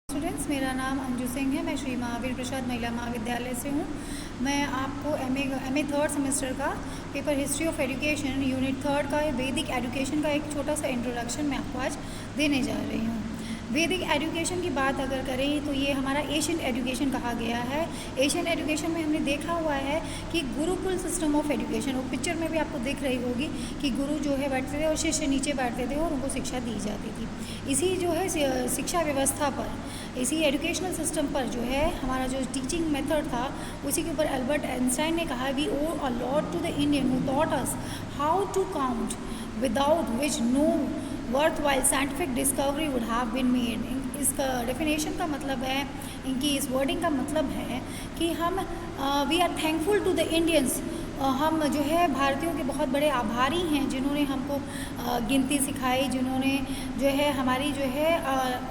Students, मेरा नाम अंजू सिंह है। मैं श्री महावीर प्रसाद महिला महाविद्यालय से हूँ। मैं आपको एमए थर्ड सेमेस्टर का paper history of education unit third का वैदिक एजुकेशन का एक छोटा सा इंट्रोडक्शन मैं आपको आज देने जा रही हूँ। वैदिक एजुकेशन की बात अगर करें तो ये हमारा एशियन एजुकेशन कहा गया है। एशियन एजुकेशन में हमने देखा हुआ है कि गुरुकुल सिस्टम ऑफ एजुकेशन, वो पिक्चर में भी आपको दिख रही होगी कि गुरु जो है बैठते थे और शिष्य नीचे बैठते थे और उनको शिक्षा दी जाती थी। इसी जो है शिक्षा व्यवस्था पर, इसी एजुकेशनल सिस्टम पर जो है हमारा जो टीचिंग मेथड था, उसी के ऊपर अल्बर्ट आइंस्टाइन ने कहा, we owe a lot to the Indian who taught us how to count without which no worthwhile scientific discovery would have been made। इसका डेफिनेशन का मतलब है, इनकी इस वर्डिंग का मतलब है कि हम we are thankful to the Indians. हम जो है भारतीयों के बहुत बड़े आभारी हैं जिन्होंने हमको गिनती सिखाई, जिन्होंने जो है हमारी जो है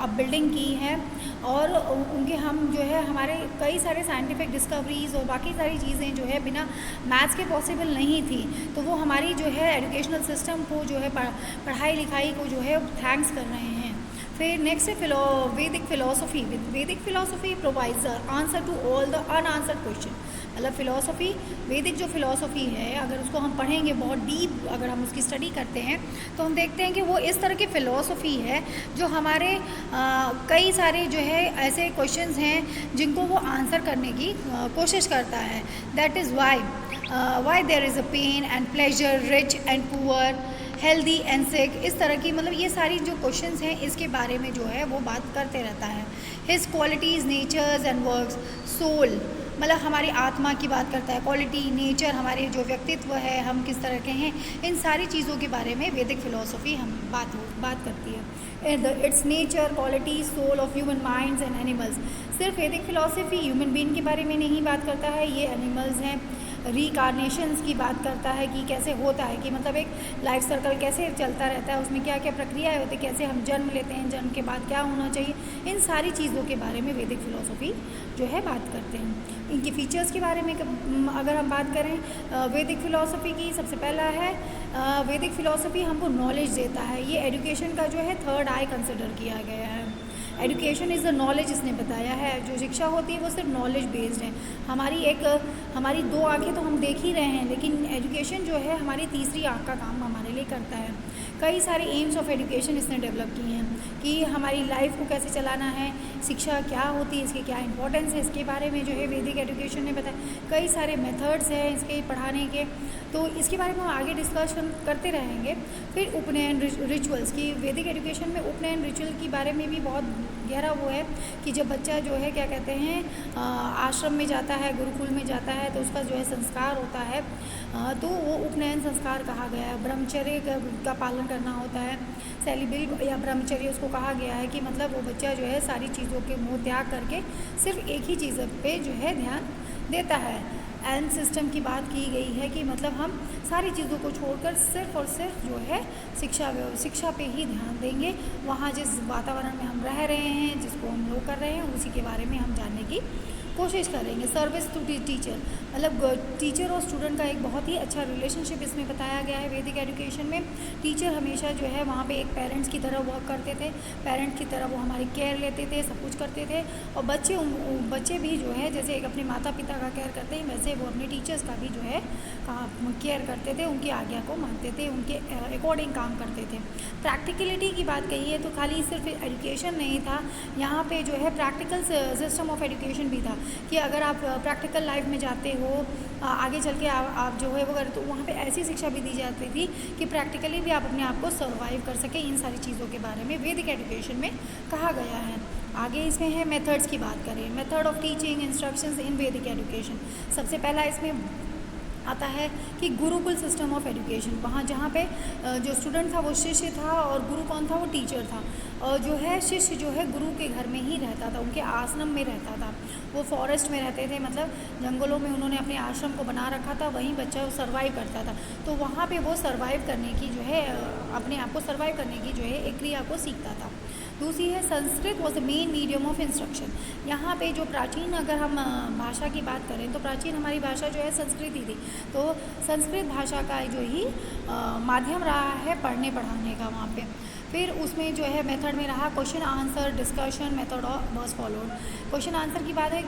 अपबिल्डिंग की है, और उनके हम जो है हमारे कई सारे साइंटिफिक डिस्कवरीज़ और बाकी सारी चीज़ें जो है बिना मैथ्स के पॉसिबल नहीं थी। तो वो हमारी जो है एजुकेशनल सिस्टम को जो है पढ़ाई लिखाई को जो है थैंक्स कर रहे हैं। फिर नेक्स्ट है Vedic philosophy. Vedic philosophy provides answer to all the unanswered question. मतलब फिलोसफी, वैदिक जो फिलोसफी है, अगर उसको हम पढ़ेंगे बहुत डीप, अगर हम उसकी स्टडी करते हैं तो हम देखते हैं कि वो इस तरह की फ़िलोसफी है जो हमारे कई सारे जो है ऐसे क्वेश्चंस हैं जिनको वो आंसर करने की कोशिश करता है। That is why there is a pain and pleasure, rich and poor, healthy and sick. इस तरह की मतलब ये सारी जो क्वेश्चंस हैं इसके बारे में जो है वो बात करते रहता है। His qualities, natures and works, soul मतलब हमारी आत्मा की बात करता है, क्वालिटी, नेचर, हमारे जो व्यक्तित्व है, हम किस तरह के हैं, इन सारी चीज़ों के बारे में वैदिक फ़िलोसफी हम बात करती है। Its nature, quality, soul of human minds and animals. सिर्फ वैदिक फ़िलोसफी ह्यूमन बीइंग के बारे में नहीं बात करता है, ये एनिमल्स हैं, रिकार्नेशंस की बात करता है कि कैसे होता है, कि मतलब एक लाइफ सर्कल कैसे चलता रहता है, उसमें क्या क्या प्रक्रियाएं होती है, कैसे हम जन्म लेते हैं, जन्म के बाद क्या होना चाहिए, इन सारी चीज़ों के बारे में वैदिक फ़िलोसफी जो है बात करते हैं। इनकी फ़ीचर्स के बारे में अगर हम बात करें वैदिक फ़िलोसफी की, सबसे पहला है वैदिक फ़िलोसफी हमको नॉलेज देता है। ये एजुकेशन का जो है थर्ड आई कंसिडर किया गया है। एजुकेशन इज़ द नॉलेज, इसने बताया है। जो शिक्षा होती है वो सिर्फ नॉलेज बेस्ड है। हमारी दो आँखें तो हम देख ही रहे हैं, लेकिन एजुकेशन जो है हमारी तीसरी आँख का काम हमारे लिए करता है। कई सारे एम्स ऑफ एजुकेशन इसने डेवलप किए हैं कि हमारी लाइफ को कैसे चलाना है, शिक्षा क्या होती है, इसके क्या इंपॉर्टेंस है, इसके बारे में जो है वैदिक एजुकेशन ने बताया। कई सारे मेथड्स हैं इसके पढ़ाने के, तो इसके बारे में हम आगे डिस्कशन करते रहेंगे। फिर उपनयन रिचुअल्स की, वैदिक एजुकेशन में उपनयन रिचुअल के बारे में भी बहुत गहरा वो है कि जब बच्चा जो है क्या कहते हैं आश्रम में जाता है, गुरुकुल में जाता है, तो उसका जो है संस्कार होता है, तो वो उपनयन संस्कार कहा गया है। ब्रह्मचर्य का पालन करना होता है, सेलिब्रेट या ब्रह्मचर्य उसको कहा गया है कि मतलब वो बच्चा जो है सारी चीज़ों के मोह त्याग करके सिर्फ एक ही चीज़ पे जो है ध्यान देता है। एंड सिस्टम की बात की गई है कि मतलब हम सारी चीज़ों को छोड़कर सिर्फ और सिर्फ जो है शिक्षा पे ही ध्यान देंगे। वहाँ जिस वातावरण में हम रह रहे हैं, जिसको हम लोग कर रहे हैं, उसी के बारे में हम जानने की कोशिश करेंगे। सर्विस टू टीचर, मतलब टीचर और स्टूडेंट का एक बहुत ही अच्छा रिलेशनशिप इसमें बताया गया है वैदिक एजुकेशन में। टीचर हमेशा जो है वहाँ पे एक पेरेंट्स की तरह वर्क करते थे, पेरेंट्स की तरह वो हमारी केयर लेते थे, सब कुछ करते थे। और बच्चे भी जो है जैसे एक अपने माता पिता का केयर करते हैं, वैसे वो अपने टीचर्स का भी जो है केयर करते थे, उनकी आज्ञा को मानते थे, उनके अकॉर्डिंग काम करते थे। प्रैक्टिकलिटी की बात कही है तो खाली सिर्फ एजुकेशन नहीं था, यहाँ पे जो है प्रैक्टिकल सिस्टम ऑफ एजुकेशन भी था कि अगर आप प्रैक्टिकल लाइफ में जाते हो, आगे चल के आप जो है वो करें, तो वहाँ पे ऐसी शिक्षा भी दी जाती थी कि प्रैक्टिकली भी आप अपने आप को सर्वाइव कर सकें। इन सारी चीज़ों के बारे में वैदिक एजुकेशन में कहा गया है। आगे इसमें है मेथड्स की बात करें, मेथड ऑफ टीचिंग इंस्ट्रक्शंस इन वैदिक एजुकेशन। सबसे पहला इसमें आता है कि गुरुकुल सिस्टम ऑफ एजुकेशन। वहाँ जहाँ पे जो स्टूडेंट था वो शिष्य था और गुरु कौन था, वो टीचर था। और जो है शिष्य जो है गुरु के घर में ही रहता था, उनके आश्रम में रहता था। वो फॉरेस्ट में रहते थे, मतलब जंगलों में उन्होंने अपने आश्रम को बना रखा था, वहीं बच्चा सर्वाइव करता था। तो वहाँ पे वो सर्वाइव करने की जो है अपने आप को सर्वाइव करने की जो है एक क्रिया को सीखता था। दूसरी है Sanskrit was the main medium of instruction. यहाँ पे जो प्राचीन, अगर हम भाषा की बात करें तो प्राचीन हमारी भाषा जो है संस्कृत ही थी। तो संस्कृत भाषा का जो ही माध्यम रहा है पढ़ने पढ़ाने का वहाँ पे। फिर उसमें जो है मेथड में रहा question answer discussion method was followed. Question answer की बात है,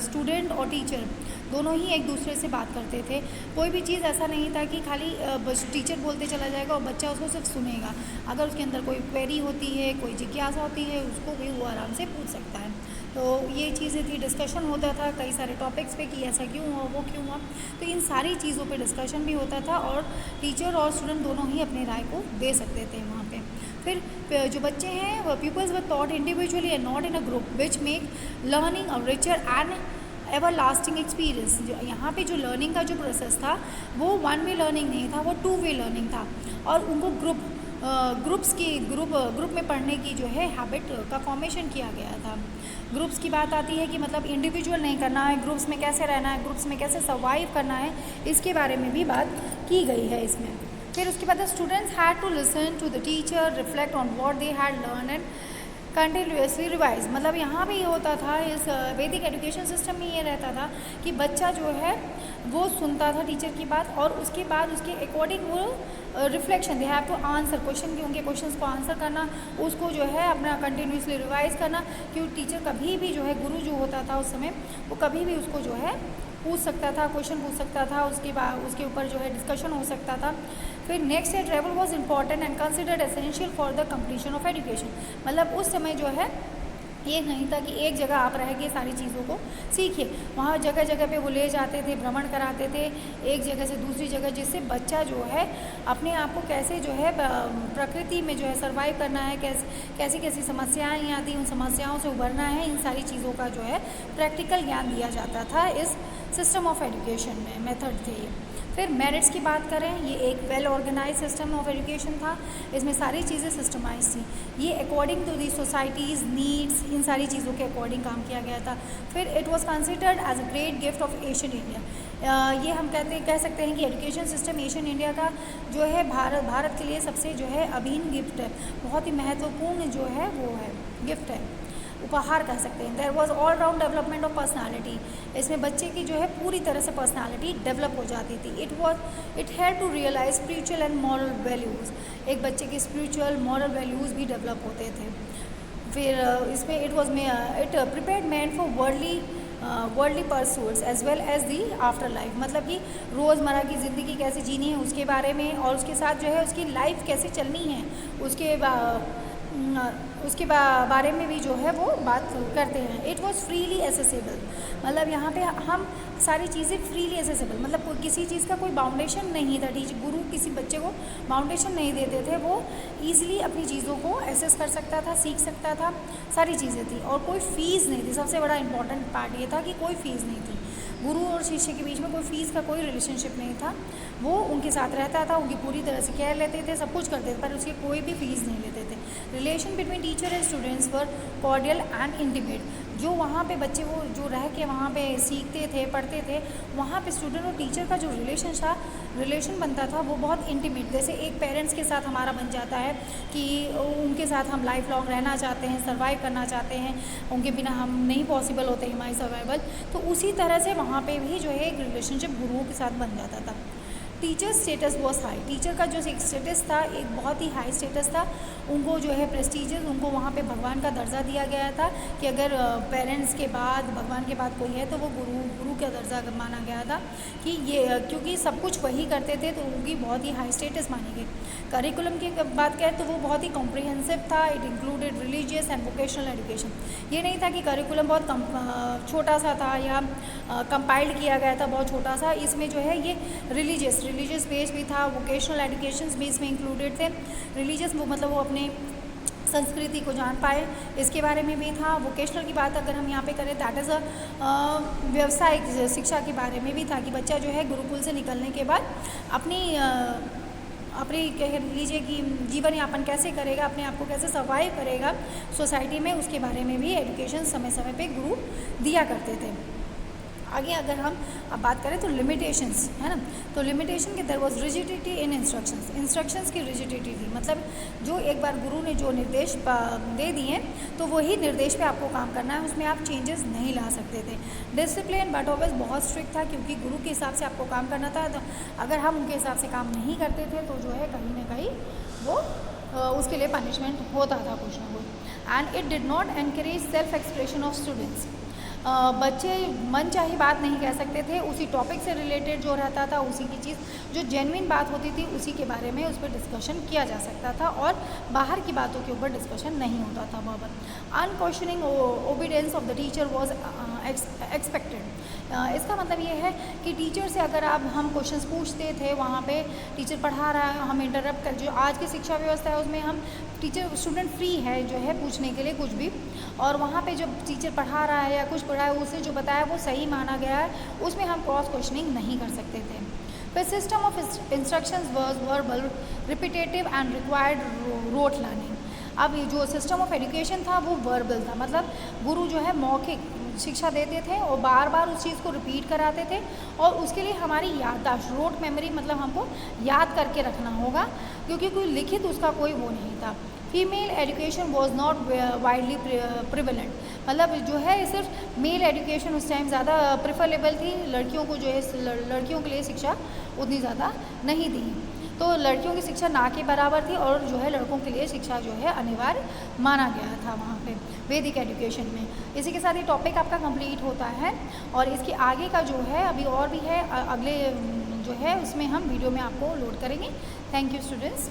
स्टूडेंट और टीचर दोनों ही एक दूसरे से बात करते थे। कोई भी चीज़ ऐसा नहीं था कि खाली बस टीचर बोलते चला जाएगा और बच्चा उसको सिर्फ सुनेगा। अगर उसके अंदर कोई क्वेरी होती है, कोई जिज्ञासा होती है, उसको भी वो आराम से पूछ सकता है। तो ये चीज़ें थी, डिस्कशन होता था कई सारे टॉपिक्स पे कि ऐसा क्यों हुआ, वो क्यों हुआ। तो इन सारी चीज़ों पे डिस्कशन भी होता था और टीचर और स्टूडेंट दोनों ही अपनी राय को दे सकते थे वहाँ पे। फिर जो बच्चे हैं वो peoples were taught individually and not in a group which make learning a richer and ever lasting experience. जो यहाँ पे जो लर्निंग का जो प्रोसेस था वो वन वे लर्निंग नहीं था, वो टू वे लर्निंग था। और उनको ग्रुप में पढ़ने की जो है हैबिट का फॉर्मेशन किया गया था। ग्रुप्स की बात आती है कि मतलब इंडिविजुअल नहीं करना है, ग्रुप्स में कैसे रहना है, ग्रुप्स में कैसे सर्वाइव करना है, इसके बारे में भी बात की गई है इसमें। फिर उसके बाद students had to listen to the teacher, reflect on what they had learn and continuously revise. मतलब यहाँ भी ये होता था, इस वैदिक एजुकेशन सिस्टम में ये रहता था कि बच्चा जो है वो सुनता था टीचर की बात और उसके बाद उसके अकॉर्डिंग वो reflection, they have to answer question की, उनके क्वेश्चंस को आंसर करना, उसको जो है अपना कंटिन्यूसली रिवाइज करना। क्योंकि टीचर कभी भी जो है, गुरु जो होता था उस समय, वो कभी भी उसको जो है पूछ सकता था, क्वेश्चन पूछ सकता था, उसके बाद उसके ऊपर जो है डिस्कशन हो सकता था। फिर next day travel was important and considered essential for the completion of education. मतलब उस समय जो है ये नहीं था कि एक जगह आप रह के सारी चीज़ों को सीखिए, वहाँ जगह जगह पे वो ले जाते थे, भ्रमण कराते थे एक जगह से दूसरी जगह, जिससे बच्चा जो है अपने आप को कैसे जो है प्रकृति में जो है सर्वाइव करना है, कैसी कैसी समस्याएं आती, उन समस्याओं से उभरना है, इन सारी चीज़ों का जो है प्रैक्टिकल ज्ञान दिया जाता था इस सिस्टम ऑफ एजुकेशन में, मेथड थे ये। फिर मेरिट्स की बात करें, ये एक well organise system of education था, इसमें सारी चीज़ें सिस्टमाइज थी, ये according to the society's needs, इन सारी चीज़ों के अकॉर्डिंग काम किया गया था। फिर it was considered as a great gift of Asian India. ये हम कह सकते हैं कि एजुकेशन सिस्टम एशियन इंडिया का जो है भारत के लिए सबसे जो है अभिन्न गिफ्ट है, बहुत ही महत्वपूर्ण जो है वो है गिफ्ट है, उपहार कह सकते हैं। There was all round development of personality, इसमें बच्चे की जो है पूरी तरह से पर्सनालिटी डेवलप हो जाती थी। It had to realise spiritual and moral values, एक बच्चे के स्पिरिचुअल मॉरल वैल्यूज़ भी डेवलप होते थे। फिर इसमें it prepared man for worldly pursuits as well as the after life. मतलब कि रोज़मर्रा की ज़िंदगी कैसे जीनी है उसके बारे में, और उसके साथ जो है उसकी लाइफ कैसे चलनी है उसके बारे में भी जो है वो बात करते हैं। इट वॉज फ्रीली एसेसिबल, मतलब यहाँ पे हम सारी चीज़ें फ्रीली एसेसिबल, मतलब किसी चीज़ का कोई बाउंडेशन नहीं था। गुरु किसी बच्चे को बाउंडेशन नहीं देते थे, वो ईजिली अपनी चीज़ों को एसेस कर सकता था, सीख सकता था, सारी चीज़ें थी। और कोई फ़ीस नहीं थी, सबसे बड़ा इंपॉर्टेंट पार्ट ये था कि कोई फ़ीस नहीं थी। गुरु और शिष्य के बीच में कोई फ़ीस का कोई रिलेशनशिप नहीं था, वो उनके साथ रहता था, उनकी पूरी तरह से केयर लेते थे, सब कुछ करते थे, पर उसकी कोई भी फ़ीस नहीं लेते थे। Relation between teacher and students were cordial and intimate. जो वहाँ पे बच्चे वो जो रह के वहाँ पे सीखते थे, पढ़ते थे, वहाँ पे स्टूडेंट और टीचर का जो रिलेशन बनता था वो बहुत इंटीमेट, जैसे एक पेरेंट्स के साथ हमारा बन जाता है कि उनके साथ हम लाइफ लॉन्ग रहना चाहते हैं, सर्वाइव करना चाहते हैं, उनके बिना हम नहीं पॉसिबल होते हमारी सर्वाइवल। तो उसी तरह से वहाँ पे भी जो है एक रिलेशनशिप गुरुओं के साथ बन जाता था। Teacher status was high, teacher का जो एक स्टेटस था एक बहुत ही हाई स्टेटस था, उनको जो है प्रेस्टीजियस, उनको वहाँ पे भगवान का दर्जा दिया गया था कि अगर पेरेंट्स के बाद, भगवान के बाद कोई है तो वो गुरु का दर्जा माना गया था कि ये, क्योंकि सब कुछ वही करते थे तो उनकी बहुत ही हाई स्टेटस मानी गई। करिकुलम की बात करें तो वो बहुत ही कॉम्प्रिहेंसिव था, it included religious and vocational education. ये नहीं था कि करिकुलम बहुत छोटा सा था या कंपाइल्ड किया गया था बहुत छोटा सा, इसमें जो है ये रिलीजियस बेस भी था, वोकेशनल एजुकेशन भी इसमें इंक्लूडेड थे। रिलीजियस वो मतलब वो अपने संस्कृति को जान पाए, इसके बारे में भी था। वोकेशनल की बात अगर हम यहाँ पे करें, दैट इज़ व्यावसायिक शिक्षा के बारे में भी था कि बच्चा जो है गुरुकुल से निकलने के बाद अपनी कह लीजिए कि जीवन यापन कैसे करेगा, अपने आप को कैसे सर्वाइव करेगा सोसाइटी में, उसके बारे में भी एजुकेशन समय समय पे गुरु दिया करते थे। आगे अगर हम अब बात करें तो लिमिटेशंस है ना, तो लिमिटेशन के there was rigidity in instructions की रिजिडिटी थी, मतलब जो एक बार गुरु ने जो निर्देश दे दिए तो वही निर्देश पे आपको काम करना है, उसमें आप चेंजेस नहीं ला सकते थे। डिसिप्लिन बट ऑलवेज बहुत स्ट्रिक्ट था, क्योंकि गुरु के हिसाब से आपको काम करना था, तो अगर हम उनके हिसाब से काम नहीं करते थे तो जो है कहीं ना कहीं वो उसके लिए पनिशमेंट होता था कुछ ना कुछ। And it did not encourage self expression of students. बच्चे मन चाही बात नहीं कह सकते थे, उसी टॉपिक से रिलेटेड जो रहता था, उसी की चीज़ जो जेन्युइन बात होती थी उसी के बारे में उस पर डिस्कशन किया जा सकता था और बाहर की बातों के ऊपर डिस्कशन नहीं होता था वहाँ। Unquestioning obedience of the teacher was expected. इसका मतलब ये है कि टीचर से अगर हम क्वेश्चंस पूछते थे, वहाँ पे टीचर पढ़ा रहा है, हम इंटरप्ट कर, जो आज की शिक्षा व्यवस्था है उसमें हम टीचर स्टूडेंट फ्री है जो है पूछने के लिए कुछ भी, और वहाँ पे जब टीचर पढ़ा रहा है या कुछ पढ़ा है उसे जो बताया वो सही माना गया है, उसमें हम क्रॉस क्वेश्चनिंग नहीं कर सकते थे। फिर system of instructions was verbal, repetitive and required rote learning. अब ये जो सिस्टम ऑफ एजुकेशन था वो वर्बल था, मतलब गुरु जो है मौखिक शिक्षा देते थे और बार बार उस चीज़ को रिपीट कराते थे, और उसके लिए हमारी याददाश्त, रोट मेमोरी, मतलब हमको याद करके रखना होगा, क्योंकि कोई लिखित उसका कोई वो नहीं था। Female education was not widely prevalent, मतलब जो है सिर्फ मेल एजुकेशन उस टाइम ज़्यादा प्रिफरेबल थी, लड़कियों को जो है लड़कियों के लिए शिक्षा उतनी ज़्यादा नहीं दी, तो लड़कियों की शिक्षा ना के बराबर थी, और जो है लड़कों के लिए शिक्षा जो है अनिवार्य माना गया था वहाँ पे वैदिक एजुकेशन में। इसी के साथ ये टॉपिक आपका कंप्लीट होता है, और इसके आगे का जो है अभी और भी है, अगले जो है उसमें हम वीडियो में आपको लोड करेंगे। Thank you students.